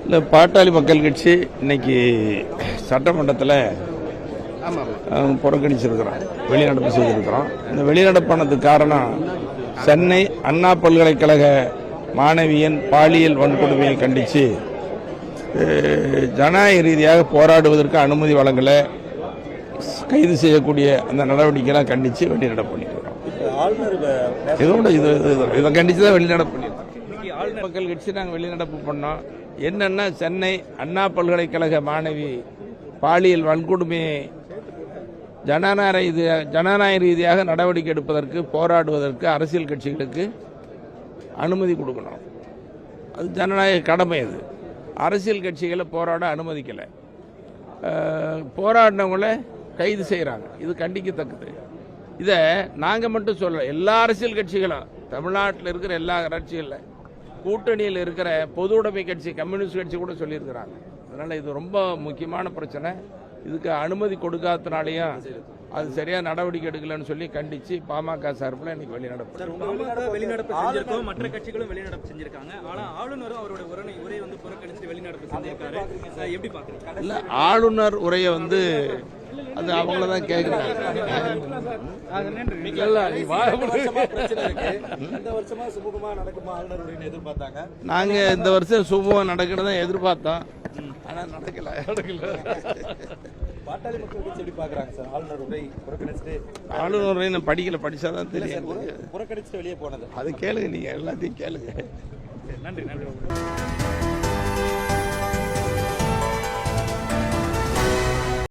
இல்லை, பாட்டாளி மக்கள் கட்சி இன்னைக்கு சட்டமன்றத்தில் புறக்கணிச்சிருக்கிறோம், வெளிநடப்பு செய்திருக்கிறோம். இந்த வெளிநடப்பானதுக்கு காரணம் சென்னை அண்ணா பல்கலைக்கழக மாணவியின் பாலியல் வன்கொடுமையை கண்டித்து ஜனநாயக ரீதியாக போராடுவதற்கு அனுமதி வழங்கலை, கைது செய்யக்கூடிய அந்த நடவடிக்கைலாம் கண்டித்து வெளிநடப்பு பண்ணியிருக்கிறோம். இதோட இதை கண்டித்து தான் வெளிநடப்பு பண்ணியிருக்கோம். மக்கள் கட்சி நாங்கள் வெளிநடப்பு பண்ணோம். என்னன்னா, சென்னை அண்ணா பல்கலைக்கழக மாணவி பாலியல் வன்கொடுமையை ஜனநாயக ரீதியாக நடவடிக்கை எடுப்பதற்கு, போராடுவதற்கு அரசியல் கட்சிகளுக்கு அனுமதி கொடுக்கணும். அது ஜனநாயக கடமை. அது அரசியல் கட்சிகளை போராட அனுமதிக்கலை, போராடினவங்கள கைது செய்கிறாங்க. இது கண்டிக்கத்தக்கது. இதை நாங்கள் மட்டும் சொல்லலை, எல்லா அரசியல் கட்சிகளும், தமிழ்நாட்டில் இருக்கிற எல்லா கட்சிகளில் கூட்டணியில் இருக்கிற பொது உடைமை கட்சி, கம்யூனிஸ்ட் கட்சி கூட சொல்லியிருக்கிறாங்க. அதனால் இது ரொம்ப முக்கியமான பிரச்சனை. இதுக்கு அனுமதி கொடுக்காதனாலையும் அது சரியா நடவடிக்கை எடுக்கலன்னு சொல்லி கண்டிச்சு பாமக சார்பில் இன்னைக்கு வெளிநடப்பு மற்ற கட்சிகளும் வெளிநடப்பு செஞ்சிருக்காங்க. ஆனா ஆளுநரும் அவரோட உரையை வந்து புறக்கணிச்சு வெளிநடப்பு செஞ்சிருக்காரு. எப்படி பாக்குறீங்க? இல்ல, ஆளுநர் உரையை வந்து அது அவங்களதான் கேட்கிறாங்க. நாங்க இந்த வருஷம் சுமூகமா நடக்கிறதா எதிர்பார்த்தோம், ஆனா நடக்கல. பாட்டாளி மக்கள் கட்சி எப்படி பாக்குறாங்க சார் ஆளுநர் உரை புறக்கணிச்சுட்டு? ஆளுநர் உரை நான் படிக்கல, படிச்சாதான் தெரியும். புறக்கணிச்சுட்டு வெளியே போனது அது கேளுங்க, நீங்க எல்லாத்தையும் கேளுங்க. நன்றி.